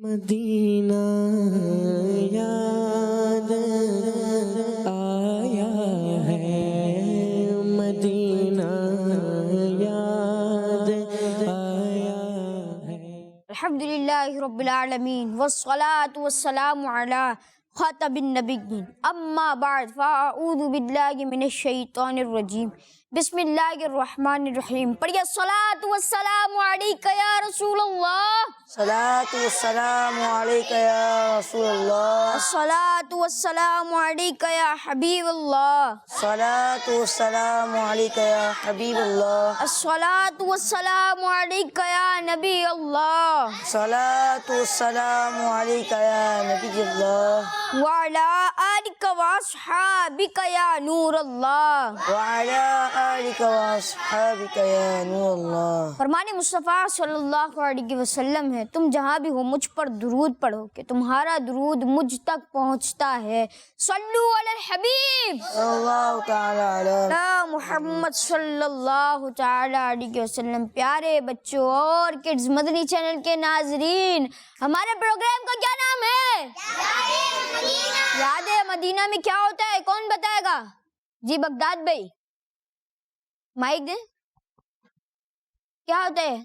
مدینہ یاد آیا ہے، مدینہ یاد آیا ہے۔ الحمدللہ رب العالمین والصلاة والسلام علی خاتم النبیین، اما بعد فاعوذ باللہ من الشیطان الرجیم، بسم اللہ الرحمن الرحیم۔ پڑھیے الصلاۃ والسلام علیک یا رسول اللہ، صلاۃ والسلام علیک یا رسول اللہ، الصلاۃ والسلام علیک یا حبیب اللہ، صلاۃ والسلام علیک یا حبیب اللہ، الصلاۃ والسلام علیک یا نبی اللہ، صلاۃ والسلام علیک یا نبی اللہ، وعلی آلک واصحابک یا نور اللہ۔ وعلی آلک واصحابک یا نور اللہ۔ فرمان مصطفیٰ صلی اللہ علیہ وسلم ہے، تم جہاں بھی ہو مجھ پر درود پڑھو کہ تمہارا درود مجھ تک پہنچتا ہے۔ صلو علی الحبیب صلی اللہ تعالی علی محمد صلی اللہ تعالی علیہ وسلم۔ پیارے بچوں اور کڈز مدنی چینل کے ناظرین، ہمارے پروگرام کا کیا نام ہے؟ یاد مدینہ میں کیا ہوتا ہے؟ کون بتائے گا؟ جی بغداد بھائی، مائک دیں۔ کیا ہوتا ہے؟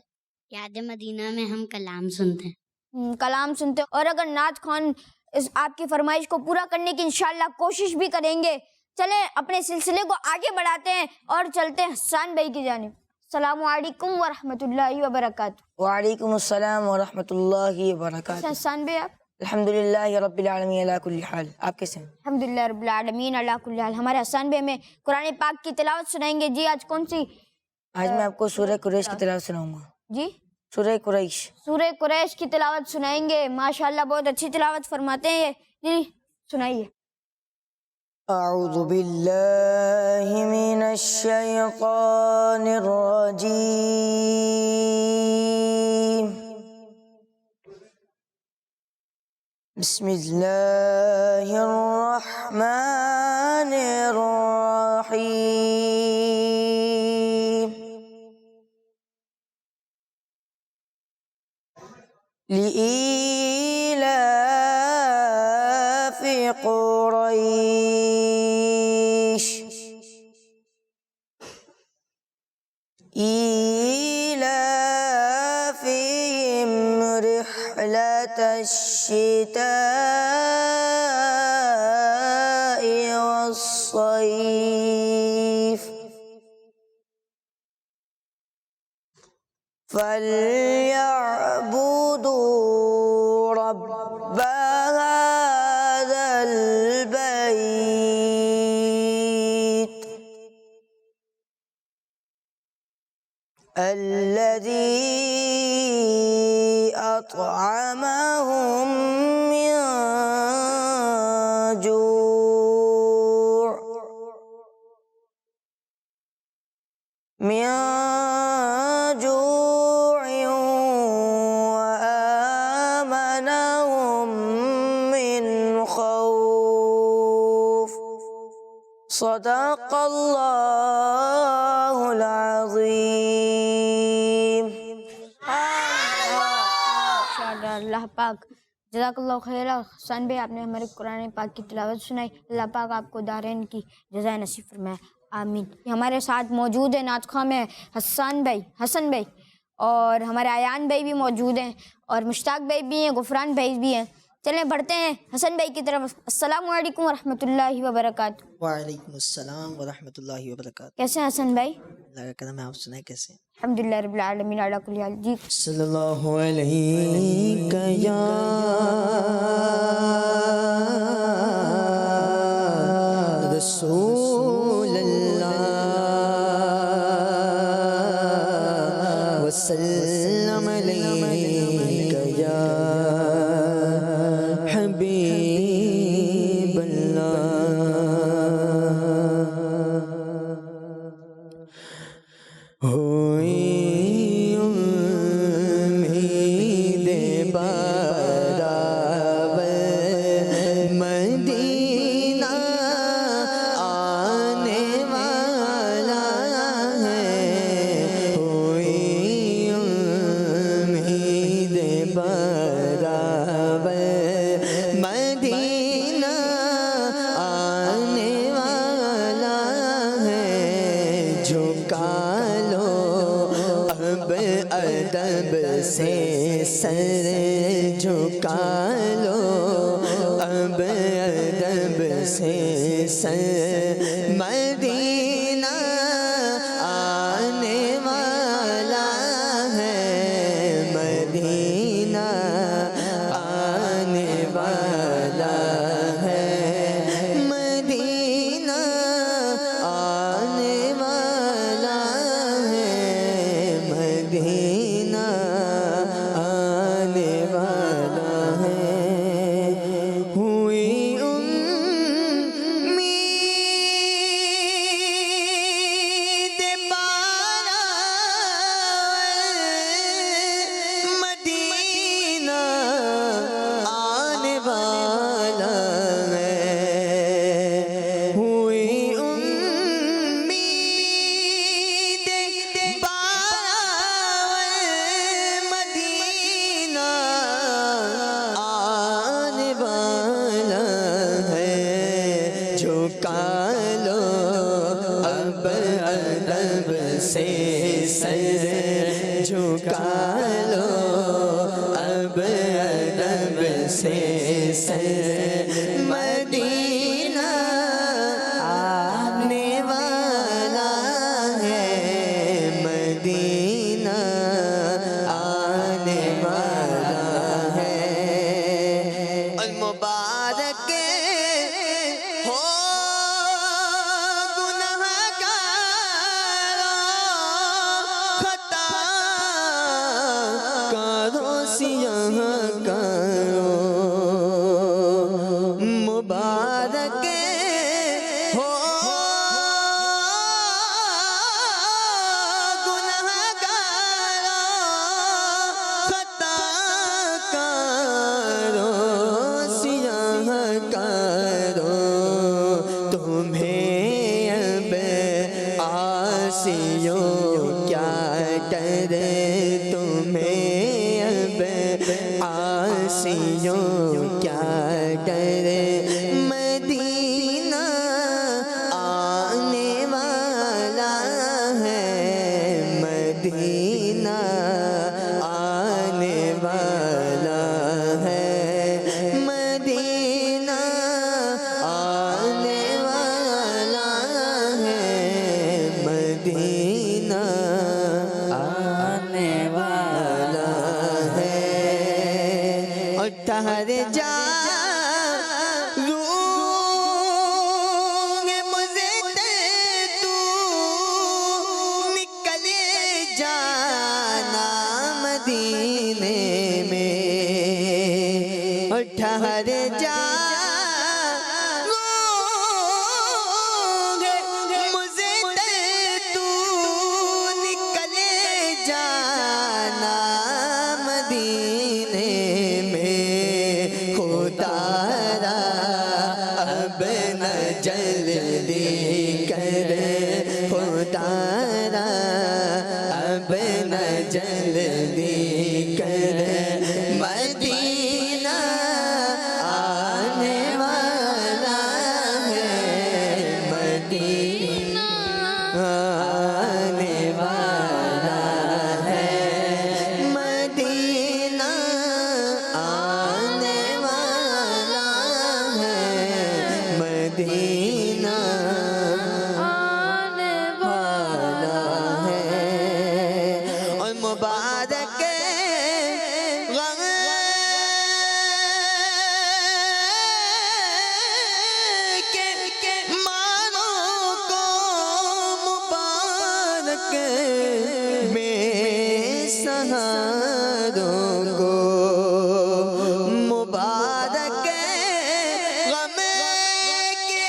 یاد مدینہ میں ہم کلام سنتے ہیں۔ کلام سنتے ہیں، اور اگر نعت خوان آپ کی فرمائش کو پورا کرنے کی انشاءاللہ کوشش بھی کریں گے۔ چلیں اپنے سلسلے کو آگے بڑھاتے ہیں اور چلتے ہیں حسان بھائی کی جانب۔ السلام علیکم ورحمۃ اللہ وبرکاتہ۔ وعلیکم السلام ورحمۃ اللہ وبرکاتہ۔ حسان بھائی آپ؟ الحمدللہ رب العالمین علی کل حال۔ آپ کیسے ہیں؟ الحمدللہ رب العالمین علی کل حال۔ ہمارے حسان بھائی ہمیں قرآن پاک کی تلاوت سنائیں گے۔ جی آج کون سی؟ آج میں آپ کو سورہ قریش کی تلاوت سناؤں گا۔ جی سورہ قریش۔ سورہ قریش کی تلاوت سنائیں گے۔ ماشاءاللہ بہت اچھی تلاوت فرماتے ہیں۔ جی سنائیے۔ اعوذ باللہ من الشیطان الرجیم، بسم اللہ الرحمن الرحیم، لإيلاف قريش إيلافهم رحلة الشتاء والصيف فليعبدوا رب هذا البيت الذي أطعمهم من جوع وآمنهم من خوف۔ صدق اللہ العظیم۔ ماشاءاللہ، اللہ پاک جزاک اللہ خیر۔ حسان بھائی آپ نے ہمارے قرآن پاک کی تلاوت سنائی، اللہ پاک آپ کو دارین کی جزائے نصیب فرمائے، آمین۔ ہمارے ساتھ موجود ہیں نعت خواں میں حسن بھائی اور ہمارے ایان بھائی بھی موجود ہیں، اور مشتاق بھائی بھی ہیں، غفران بھائی بھی ہیں۔ چلیں بڑھتے ہیں حسن بھائی کی طرف۔ السلام علیکم ورحمۃ اللہ وبرکاتہ۔ وعلیکم السلام ورحمۃ اللہ وبرکاتہ۔ کیسے ہیں حسن بھائی؟ اللہ کا کرم ہے، آپ سنائیں کیسے ہیں؟ الحمدللہ رب العالمین علی کل حال۔ جی صلی اللہ علیہ یا رسول اللہ وسلم علیک یا حبیب اللہ۔ ہوئی امید سے سر جھکا لو، اب ادب سے سر، مدینہ آنے والا ہے، مدینہ آنے والا ہے، مدینہ آنے والا ہے، مدینہ آنے والا ہے۔ ہوئی امید بارا مدینہ آنے والا ہے، ہوئی امید بارا مدینہ آنے والا ہے، جھکا لو اب ادب سے سر، جھکا لو اب ادب سے سر، مدینہ آنے والا ہے، مدینہ آنے والا ہے۔ المبارک ہو گنہگاروں، خطا کاروں سیاہ کاروں، مبارک ہو گنہگاروں، خطا کاروں سیاہ کاروں، تمہیں اب عاصیوں کیا ڈر، تمہیں اب عاصیوں کیا ڈر، مدینہ آنے والا ہے، مدینہ آنے والا ہے، مدینہ آنے والا ہے، مدینہ آنے والا ہے۔ اور ٹھہر جا روح مجھے تو نکلے جانا مدینے میں، اور ٹھہر جا روح مجھے تو نکلے جانا مدینے میں، خدا را اب نہ جلدی کر، خدا را اب نہ جلدی کر، مدینہ آنے والا ہے، مدینہ آنے والا ہے، مدینہ آنے والا ہے، مدینہ آنے والا ہے۔ اور مبارک غم کے مانوں کو، مبارک بے سہاروں کو، مبارک غم کے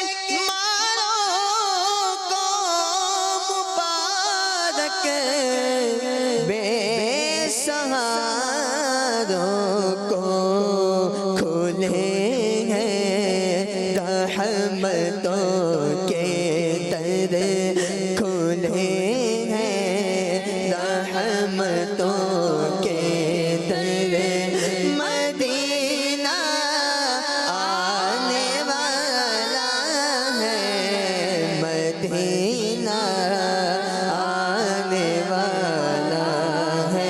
مانوں کو، مبارک بے سہاروں کو، کھلے ہیں رحمتوں کے در، کھلے ہیں رحمتوں کے در، مدینہ آنے والا ہے،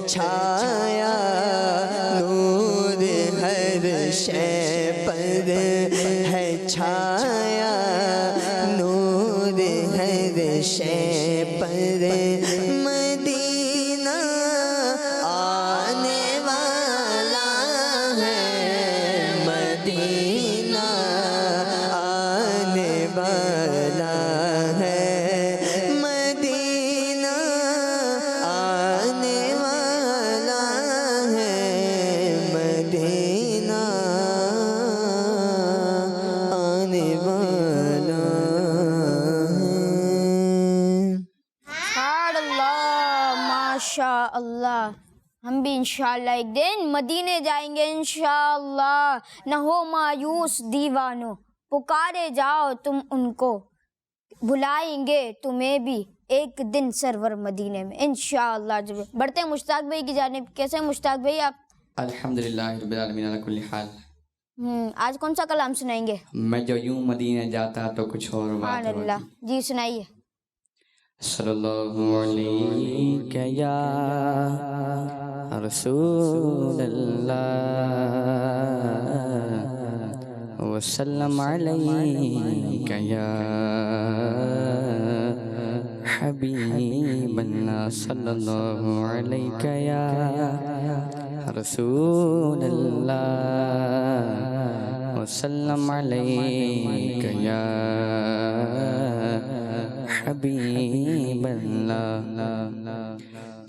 چھایا نور ہر شے پر ہے چھایا نور ہر شے پر مدینہ آنے والا ہے مدینہ آنے والا ہے مدینہ آنے والا ہے مدینہ آنے والا ہے۔ سبحان اللہ، ماشاء اللہ۔ ہم بھی انشاءاللہ ایک دن مدینے جائیں گے انشاءاللہ۔ نہ ہو مایوس دیوانو، پکارے جاؤ تم ان کو، بلائیں گے تمہیں بھی ایک دن سرور مدینے میں انشاءاللہ۔ جب بڑھتے ہیں مشتاق بھائی کی جانب۔ کیسے ہیں مشتاق بھائی آپ؟ الحمدللہ رب العالمین علی کل حال۔ آج کون سا کلام سنائیں گے؟ میں جو یوں مدینے جاتا تو کچھ اور بات سبحان اللہ، ہوتی۔ جی سنائیے۔ صلی اللہ علیہ یا رسول اللہ وسلم علیہ یا حبیب اللہ صلی اللہ علیہ یا رسول اللہ وسلم علیہ یا حبیب اللہ۔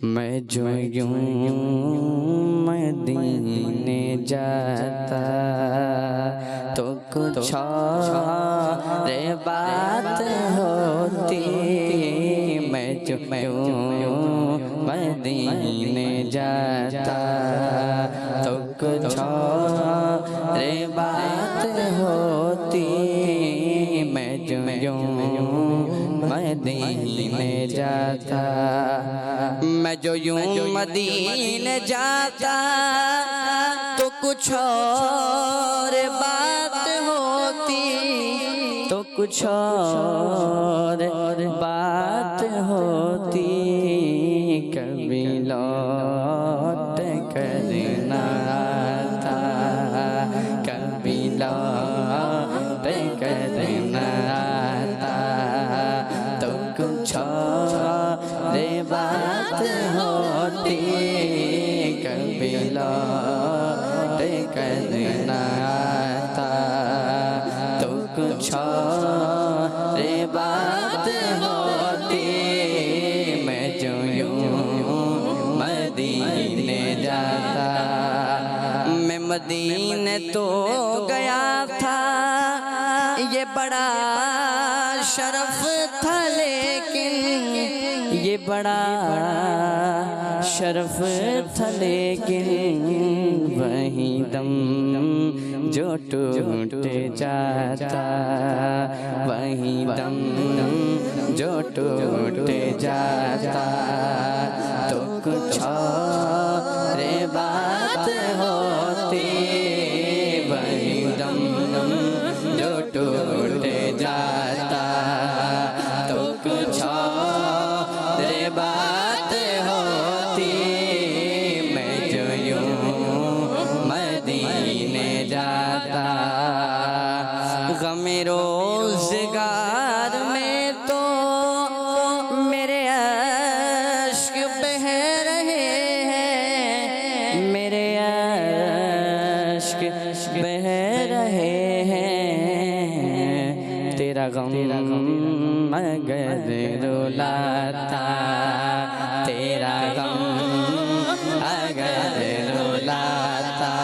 میں جو یوں مدینے جاتا تو کچھ اور بات ہوتی، میں جو یوں مدینے جاتا تو کچھ اور بات ہوتی، میں جو یوں مدینے جاتا، میں جو یوں مدینے جاتا تو کچھ اور بات ہوتی، تو کچھ اور بات ہوتی، کبھی لوٹ کر نہ آتا، کبھی لوٹ کر نہ آتا، تو کچھ اور بات ہوتی، کبھی لوٹ کر نہ آتا، تو کچھ اور بات ہوتی، میں جو یوں مدینے جاتا۔ میں مدینے تو گیا تھا، یہ بڑا شرف تھا، لیکن یہ بڑا شرف تھا، لیکن وہی دم جو ٹوٹ جاتا، وہی دم جو ٹوٹ جاتا، تو کچھ اور بات ہوتی، وہی دم جو ٹوٹ جاتا، تو کچھ اور بات ہوتی، میں جو یوں مدینے جاتا۔ غم روزگار میں تو میرے اشک بہہ رہے ہیں، میرے اشک بہہ رہے ہیں، تیرا غم اگر رلاتا، تیرا غم اگر رلاتا،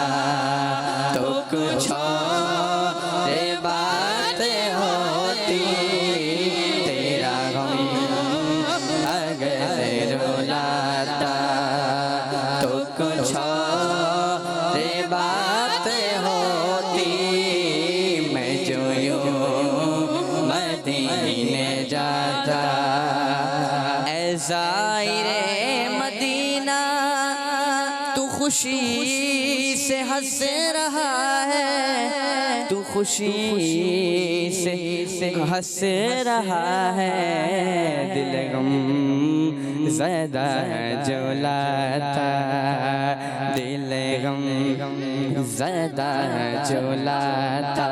تو کچھ اور بات ہوتی، تیرا غم اگر رلاتا، تو کچھ اور بات ہوتی، میں جو یوں مدینے جاتا۔ اے زائر مدینہ تو خوشی سے ہنس رہا ہے، تو خوشی سے ہنس رہا ہے، دل غم زدہ جو لاتا، دل غم زدہ جو لاتا،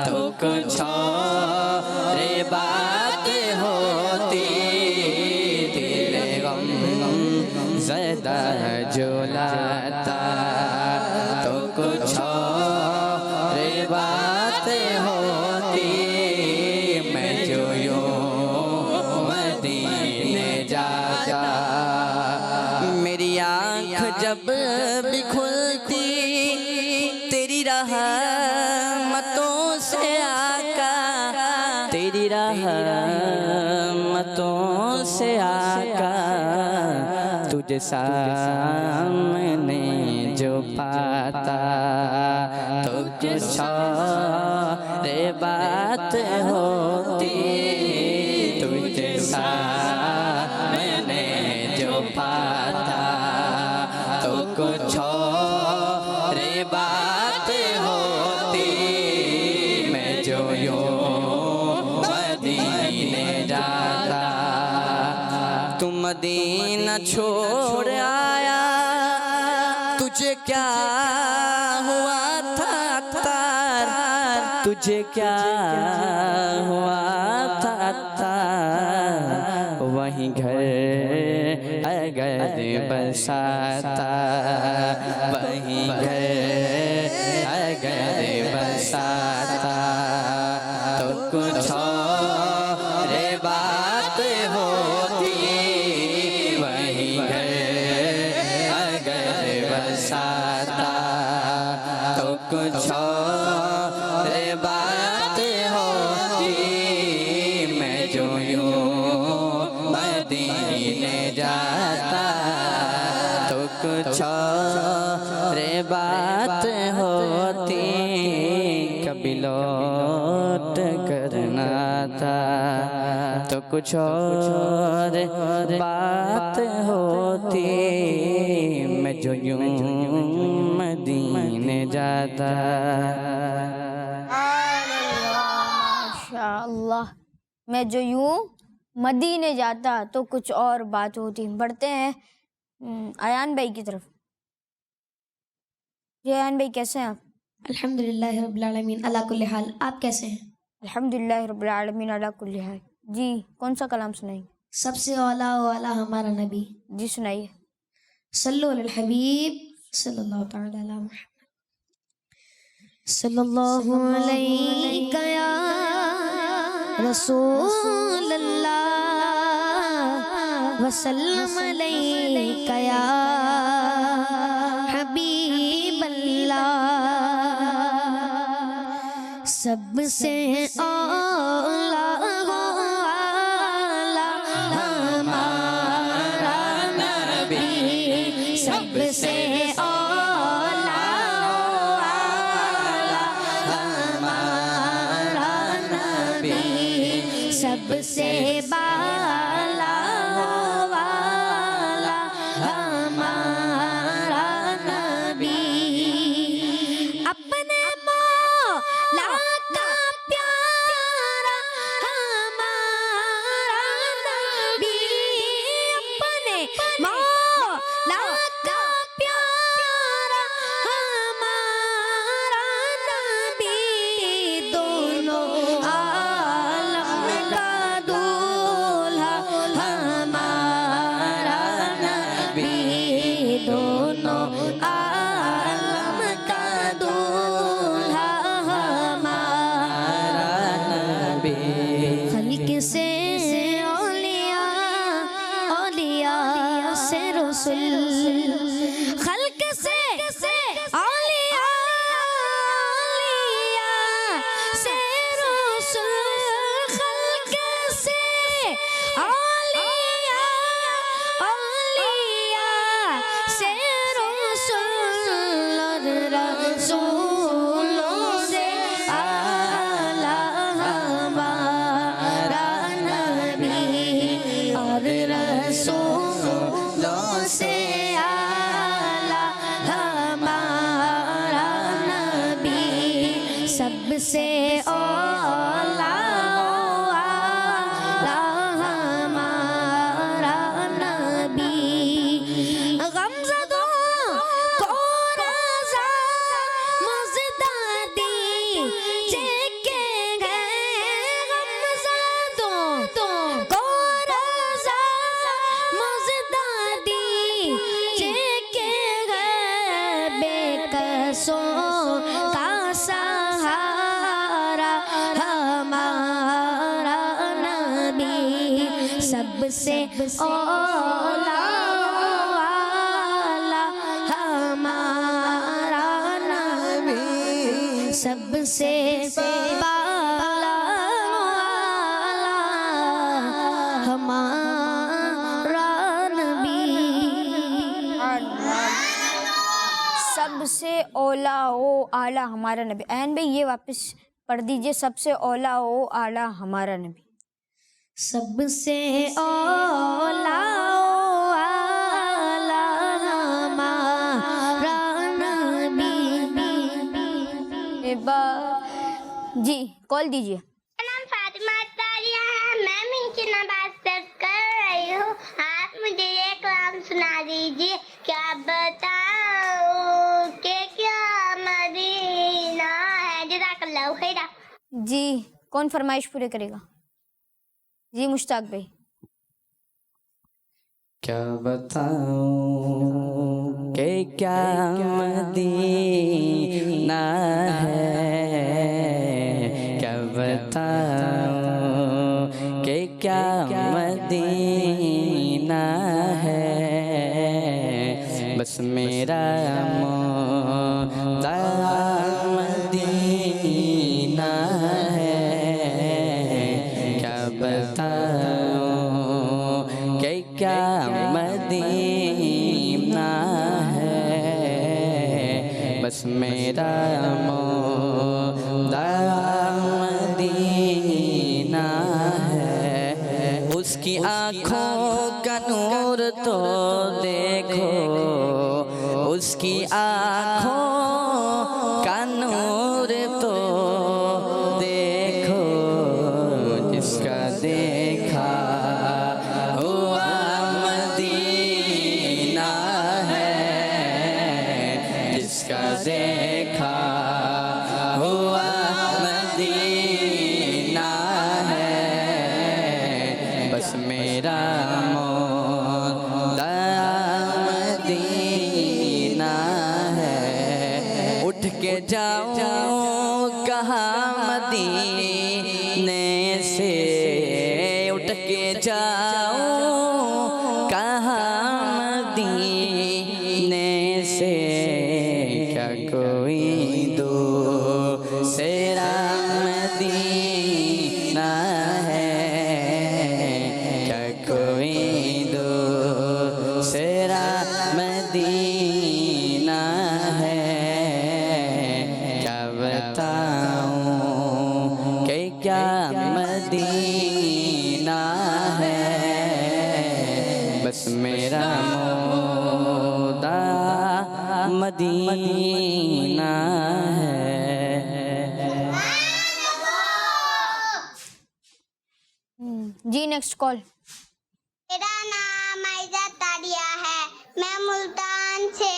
تو کچھ اور بات ہوتی، دل غم زدہ جو لاتا، تو کچھ اور بات ہوتی، میں جو یوں مدینے جاتا، میری آنکھ جب بھی کھلتی تیری رحمتوں سے آقا، تیری رحمتوں سے آقا، تجھے سامنے جو پاتا، تو کچھ اور بات ہوتی، تجھے سامنے جو پاتا، تو کچھ اور بات ہوتی، میں جو یوں مدینے جاتا، تو مدینہ چھوڑ آیا، تجھے کیا ہوا تھا اختار، تجھے کیا ہوا تھا اختار، وہیں گھر اگر بساتا، وہیں گھر اگر بساتا، تو کچھ اور بات ہوتی، وہیں گھر اگر بساتا، تو کچھ اور بات ہوتی، میں جو یوں مدینے جاتا، تو کچھ اور بات ہوتی، کبھی لوٹ کرنا تھا، تو کچھ اور بات ہوتی، میں جو یوں مدینے جاتا۔ ماشاءاللہ، میں جو یوں مدینے جاتا تو کچھ اور بات ہوتی۔ بڑھتے ہیں ایان بھائی کی طرف۔ جی ایان بھائی کیسے ہیں آپ؟ الحمدللہ رب العالمین علی کل حال، آپ کیسے ہیں؟ الحمدللہ رب العالمین علی کل حال۔ جی کون سا کلام سنائیں؟ سب سے اولا والا ہمارا نبی، جی سنائیے۔ صلو علی الحبیب صلی اللہ تعالی علی محمد، صلی اللہ علیہ یا رسول اللہ، وسلم علیہ یا حبیب اللہ، سب سے اولا ہمارا نبی، سب سے اولا ہمارا نبی، سب سے بالا والا ہمارا نبی، اپنے مولا کا پیارا ہمارا نبی، اپنے مولا کا پیارا ہمارا نبی، دونوں عالم کا دولہا ہمارا نبی، دونوں عالم کا دولہا ہمارا نبی، خلق سے اولیاء، اولیاء سے رسول، خلق سے اولیاء، اولیاء سے رسول، خلق سے اولیاء، اولیاء سے رسول، اور رسولوں سے اعلیٰ ہمارا نبی، اور رسولوں سے اعلیٰ سے اولا والا ہمارا نبی، سب سے بالا والا ہمارا نبی، سب سے اولا او اعلیٰ ہمارا نبی. این بھائی یہ واپس پڑھ دیجئے، سب سے اولا او اعلیٰ ہمارا نبی. سب سے اولا والا ہمارا نبی. جی کال دیجئے. نام فاطمہ طاہرہ ہے، میں ان کی نماز درس کر رہی ہوں. آپ مجھے یہ کلام سنا دیجیے. کیا بتاؤ کہ کیا مدینہ ہے. جزاک اللہ خیرہ. جی کون فرمائش پورے کرے گا؟ جی مشتاق بھائی. کیا بتاؤں کہ کیا مدینہ ہے، کیا بتاؤں کہ کیا مدینہ ہے، بس میرا مولا مدینہ ہے. کیا بتاؤں کہ کیا مدینہ ہے، بس میرا مولا مدینہ ہے. اس کی آنکھوں کا نور تو دیکھو، اس کی آنکھوں کا نور تو دیکھو، جس کا دیکھا ہوا مدینہ ہے، جس کا دیکھا ہوا مدینہ ہے، بس میرا مولا مدینہ ہے. اٹھ کے جاؤں کہاں مدینے سے، اٹھ کے جاؤں کہاں مدینے سے، کیا کوئی دوسرا مدینہ ہے، کیا کوئی دوسرا مدینہ ہے. کیا بتاؤں کہ کیا مدینہ ہے، بس میرا مولا مدینہ ہے. جی نیکسٹ کال. میرا نام عائزہ طاہرہ ہے، میں ملتان سے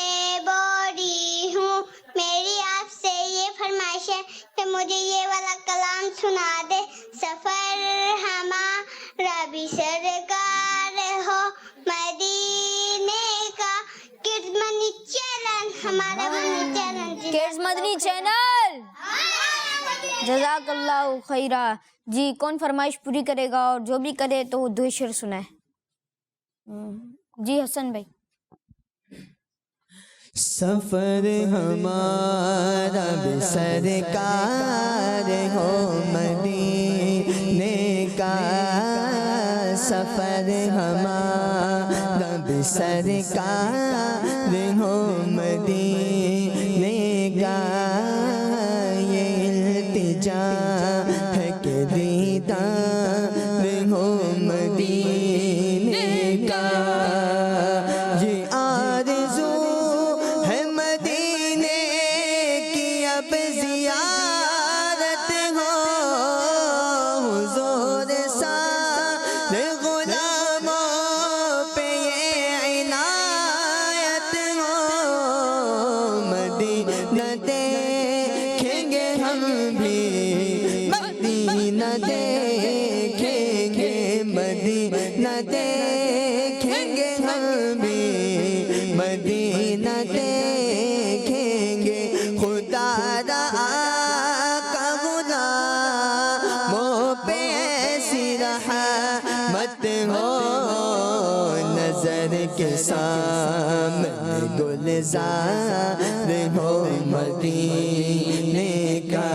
بول رہی ہوں. میری آپ سے یہ فرمائش ہے کہ مجھے یہ والا کلام سنا دے. سفر ہمارا بھی سرکار ہو مدینے کا، کڈز منی چینل ہمارا منی چینل. کیڈز مدنی چینل. جزاک اللہ خیرہ. جی کون فرمائش پوری کرے گا، اور جو بھی کرے تو وہ دو شعر سنائے. جی حسن بھائی. سفر ہمارا بھی سرکار ہو مدینے کا، سفر ہمارا بھی سرکار ہو مدینے کا. یہ التجا ہے کہ دیدار ہو مدینے کا. یہ آرزو ہے مدینے کی اب زیارت ہو، حضور سارے غلاموں پہ یہ عنایت ہو. نظر کے سامنے گلزار ہو مدینے کا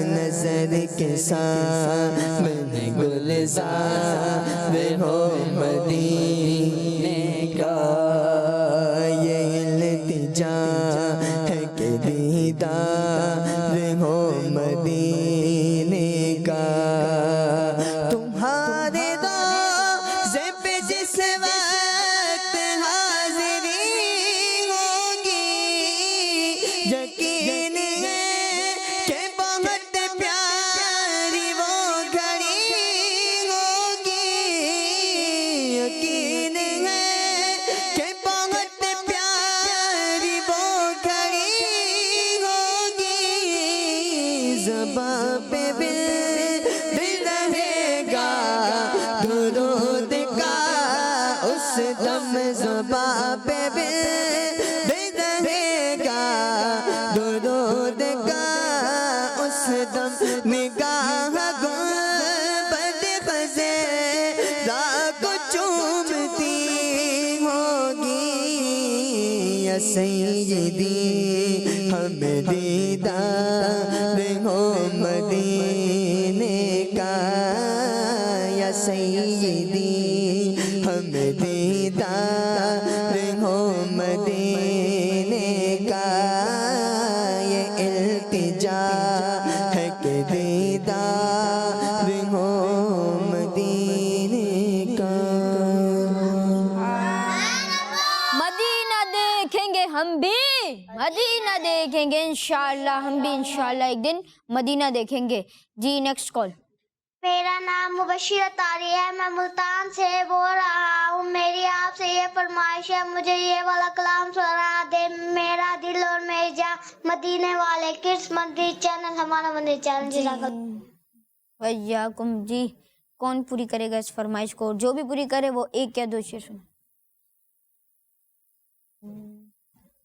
نظر کے سامنے گلزار ہو مدینے کا یہ التجا ہے کہ دیدار ہو مدینے کا تمہارے روضے پہ جس وقت حاضری ہوگی یقین ہے کہ بہت پیاری وہ گھڑی ہوگی یقین ہے کہ بہت پیاری وہ گھڑی ہوگی زباں پہ دل رہے گا درود کا اس دم زباں پہ دل رہے گا درود کا اس دم نگاہ گنبد خزیرہ کو چومتی ہوگی یا سیدی ہمیں دیدار ہو مدینے کا یا سیدی ہمیں دیدار ہو مدینے کا یہ التجا ہے کہ دیدار ہو مدینے کا مدینہ دیکھیں گے ہم بھی مدینہ دیکھیں گے انشاءاللہ ہم بھی انشاءاللہ ایک دن مدینہ دیکھیں گے جی نیکسٹ کال میرا نام مبشرہ طاری ہے میں ملتان سے بول رہا ہوں میری آپ سے یہ فرمائش ہے مجھے یہ والا کلام سنا دے میرا دل اور میری جان مدینے والے کس مندی چینل ہمارا مندی چینل ویاکم جی کون پوری کرے گا اس فرمائش کو جو بھی پوری کرے وہ ایک یا دو شعر سنا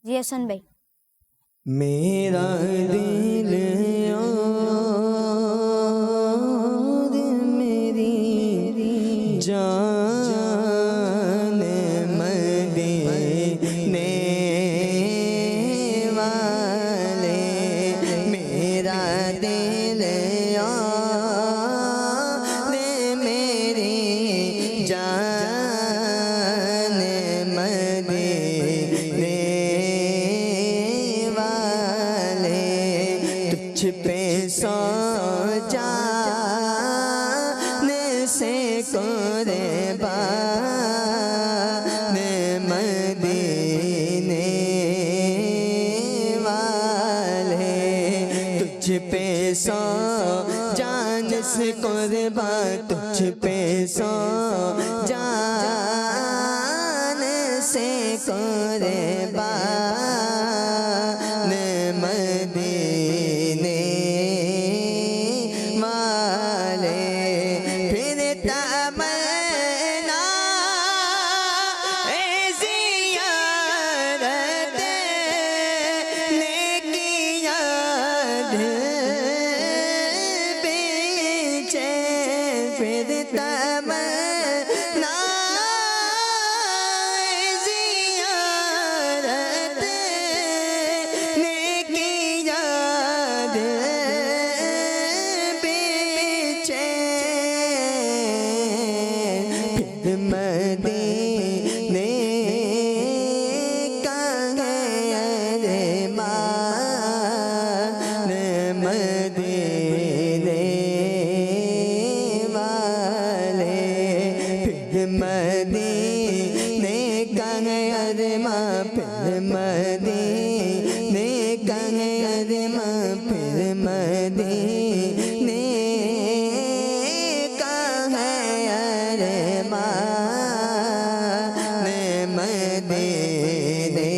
جی حسن بھائی میرا دل اور میری جان مدینے والے میرا دل اور میری جان مدینے تجھ پہ سو جانے سے قربان مدینے والے تجھ پہ سو جان سے قربان تجھ پہ سو جان سے قربان مدینے والے پھر تمنا زیارت نیکی یاد پیچھے پھر تمنا زیارت نیکی یاد پیچھے پھر مدینے کا ہے ارمان مدینے والے پھر مدینے کا ہے ارمان پھر مدینے کا ہے ارمان پھر مدینے کا ہے ارمان مدینے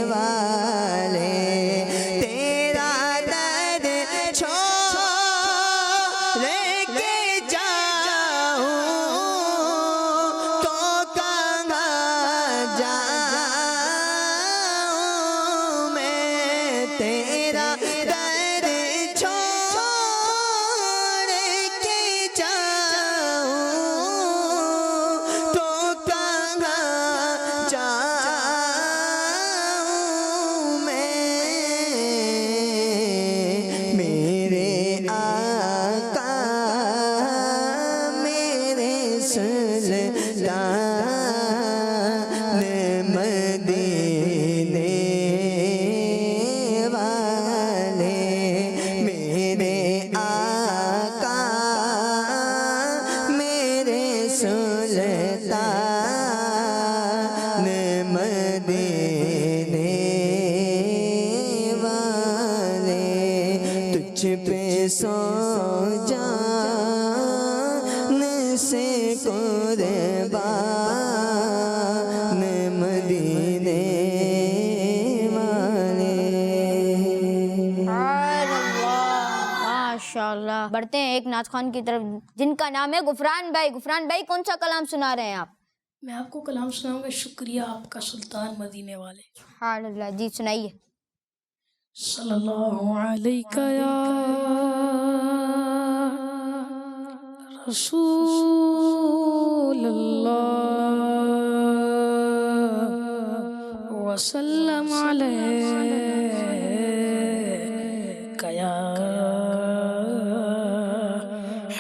والے تیرا درد چھوڑ کے جاؤں تو کہاں جاؤں سلطان مدینے والے میرے آقا میرے سلطان مدینے والے تجھ پہ سو جان سے قربان مدینے والے. ماشاء اللہ. بڑھتے ہیں ایک نعت خوان کی طرف جن کا نام ہے غفران بھائی. غفران بھائی کون سا کلام سنا رہے ہیں آپ؟ میں آپ کو کلام سناؤں گا شکریہ آپ کا سلطان مدینے والے. سبحان اللہ. جی سنائیے. صلی اللہ علیہ یا رسول اللہ وسلم علیہ یا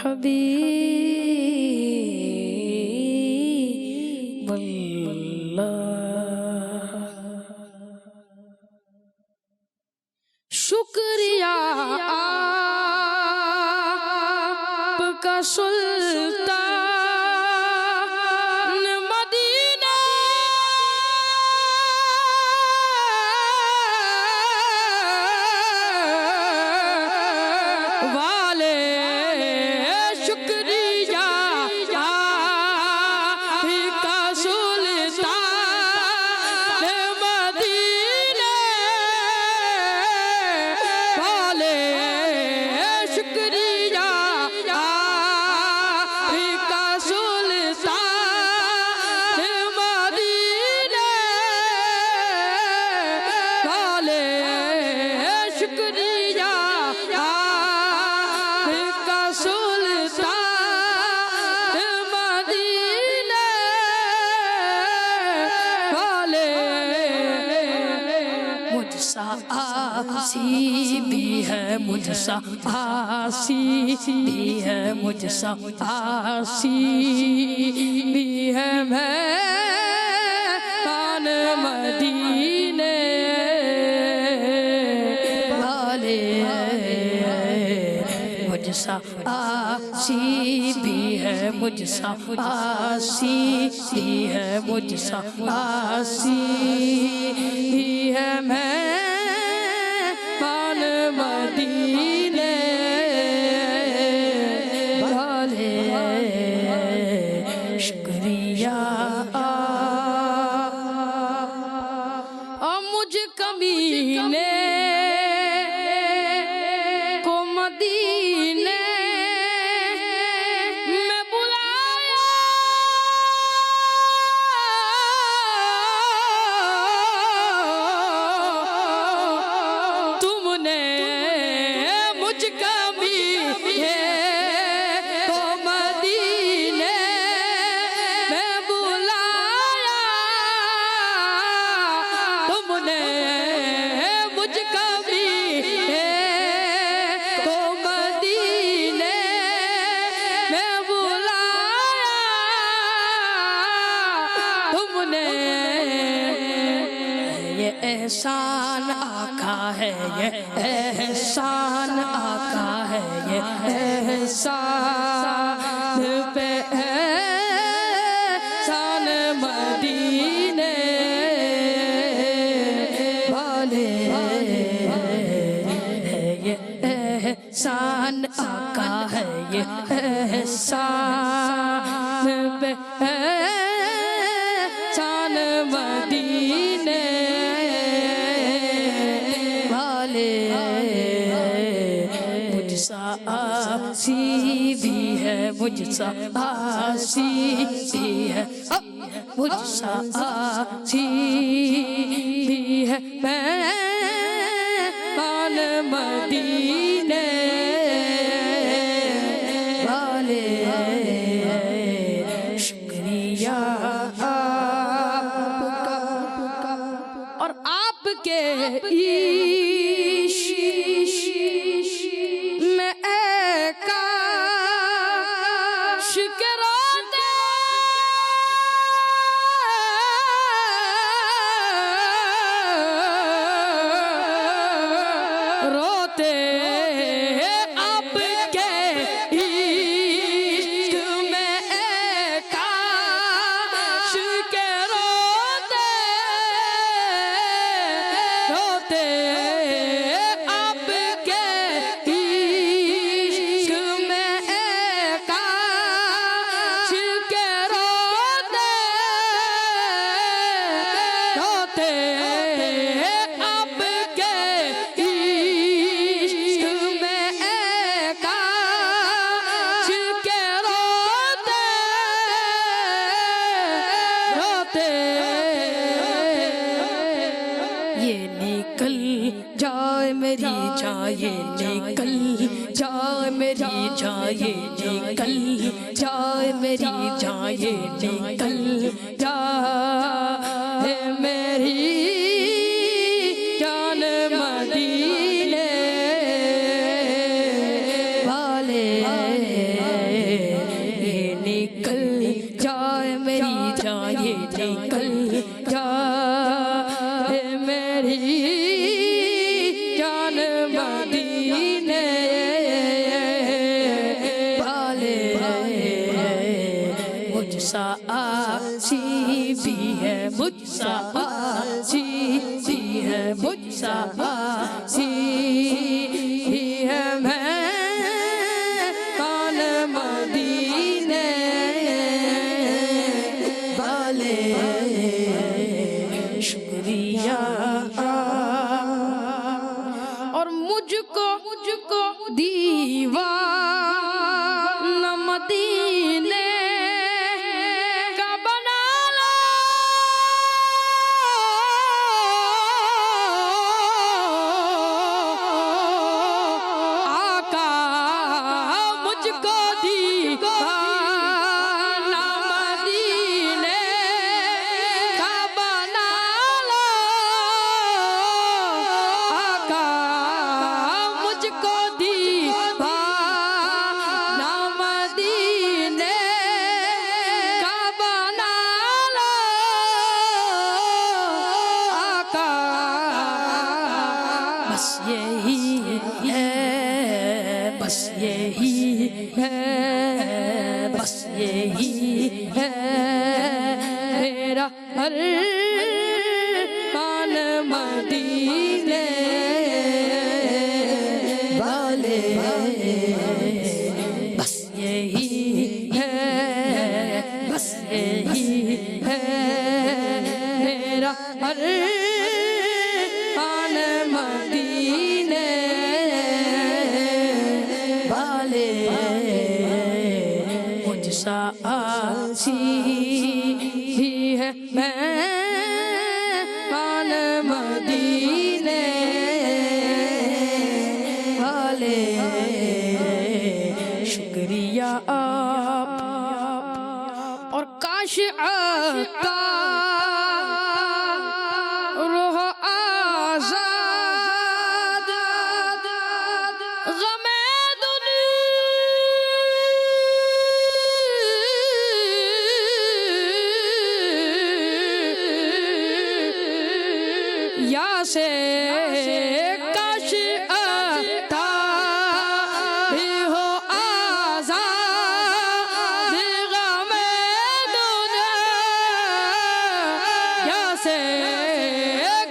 حبیب اللہ. شکریہ آپ کا سلطان مدینہ والے. شکریہ آپ کا سلطان مدینہ والے. شکریہ آپ کا سلطان مدینہ والے. شکریہ آپ کا سلطان مدینہ والے. مجھ سا آسی بھی ہے مجھ سا آسی بھی ہے مجھ سا آسی بھی ہے میں مدینے والے. مجھ سا آسی بھی ہے مجھ سا آسی بھی ہے مجھ سا آسی بھی ہے میں مدینے والے. شکریہ مجھ کمینے کو مدینے میں بلایا. تم نے مجھ کمینے کو مدینے میں بلایا. تم نے مجھ کمینے کو مدینے میں بلایا. تم نے یہ احسان آقا ہے یہ احسان آقا ہے یہ احسان پہ احسان مدینے والے. یہ احسان آقا ہے یہ احسان پہ احسان مدینے والے. مجھ سا آسی بھی ہے مجھ سا آسی بھی ہے مجھ سا آسی بھی ہے میں مدینے والے. شکریہ آپ کا اور آپ کے میں کاش کے روتے آتے یہ نکل جائے میری جان، یہ نکل جائے میری جان، یہ نکل جائے میری جان، یہ نکل جائے میری جان مدینے والے، یہ نکل جائے میری جان، یہ نکل جائے میری جان مدینے والے، مجھ سا آسی بھی ہے، مجھ سا آسی بھی ہے، مجھ سا آسی بھی ہے، میں کون مدینے والے، شکریہ اور مجھ کو دیوانہ مدینے کا بنا لو، آقا مجھ کو دیوانہ مدینے کا بنا لو، آقا مجھ کو دیوانہ مدینے کا بنا لو، آقا بس یہی ہے، بس یہی ہے، بس یہی ہے میرا ہر کان مدینے والے، بس یہی ہے، بس یہی ہے میرا ہر کان مدینے والے، مجھ سا آسی بھی ہے، میں کان مدینے والے، شکریہ آپ اور کاش آتا روح آزاد غم دنیا سے، کاش آتا بھی ہو آزاد غم دنیا سے،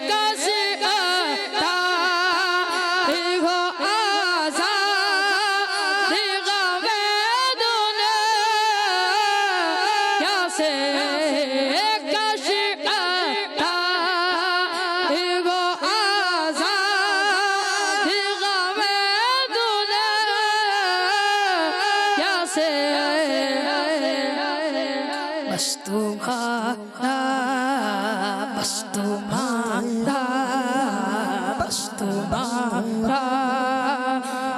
کاش آتا بھی ہو آزاد غم دنیا سے، کاش آتا بھی ہو آزاد غم دنیا سے، بس تمہارا، بس تمہارا، بس تمہارا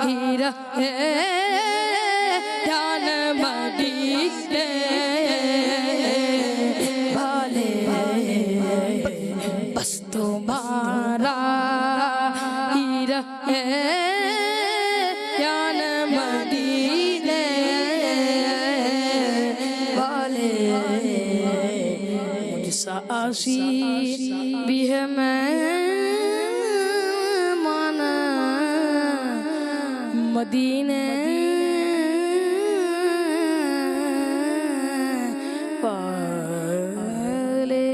ہی رہے جان مدینے والے، بس تمہارا ہی رہے جان مدینے والے، مجھ سا آسی بھی ہے، میں مانا مدینے والے۔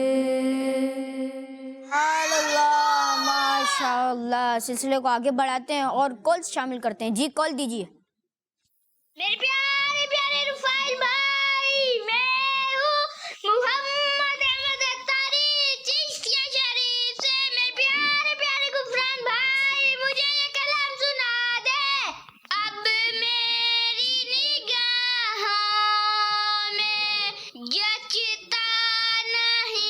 ماشاءاللہ، سلسلے کو آگے بڑھاتے ہیں اور کالز شامل کرتے ہیں۔ جی کال دیجیے۔ میرے پیارے پیارے رفائل بھائی، میں ہوں محمد احمد اختاری چشتیہ شریف سے۔ میرے پیارے پیارے غفران بھائی، مجھے یہ کلام سنا دے۔ اب میری نگاہوں میں جچتا نہیں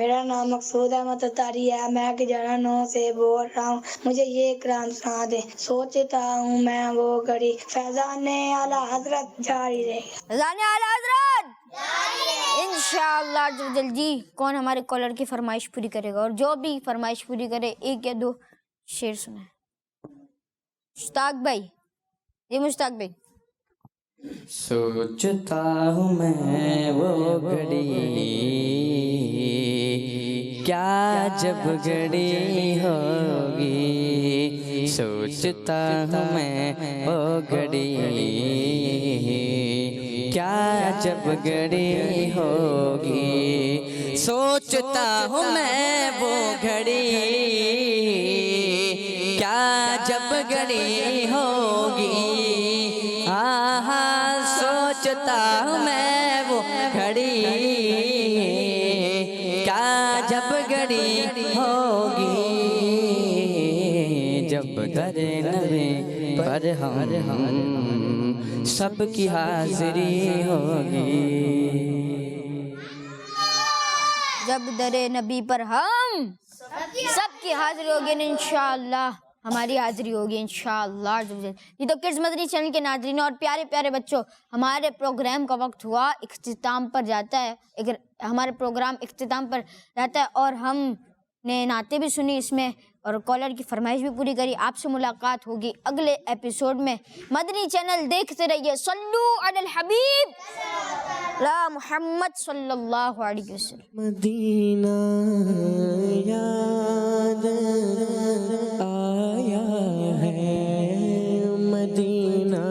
میرا نام مقصود احمد اتاری ہے، میں گجرا 9 سے بول رہا ہوں، مجھے یہ کلام سنا دیں۔ سوچتا ہوں میں وہ گھڑی، فیضان اعلیٰ حضرت جاری رہے۔ اذان اعلیٰ حضرت انشاءاللہ جی۔ کون ہمارے کالر کی فرمائش پوری کرے گا؟ اور جو بھی فرمائش پوری کرے 1 یا 2 شعر سنائے۔ مشتاق بھائی، یہ مشتاق بھائی۔ سوچتا ہوں میں وہ گھڑی، کیا جب گھڑی ہوگی، سوچتا ہوں میں وہ گھڑی، کیا جب گھڑی ہوگی، سوچتا ہوں میں وہ گھڑی، کیا جب گھڑی ہوگی، سوچتا ہوں میں وہ گھڑی، کیا جب گھڑی ہوگی، جب در نبی پر ہم سب کی حاضری ہوگی، جب در نبی پر ہم سب کی حاضری ہوگی انشاءاللہ، ہماری حاضری ہوگی انشاءاللہ۔ یہ تو کڈز مدنی چینل کے ناظرین اور پیارے پیارے بچوں، ہمارے پروگرام کا وقت ہوا، اختتام پر جاتا ہے، ہمارے پروگرام اختتام پر جاتا ہے، اور ہم نے نعتیں بھی سنی اس میں اور کالر کی فرمائش بھی پوری کری۔ آپ سے ملاقات ہوگی اگلے ایپیسوڈ میں۔ مدنی چینل دیکھتے رہیے۔ صلو علی الحبیب لا محمد صلی اللہ علیہ وسلم۔ مدینہ یاد آیا ہے، مدینہ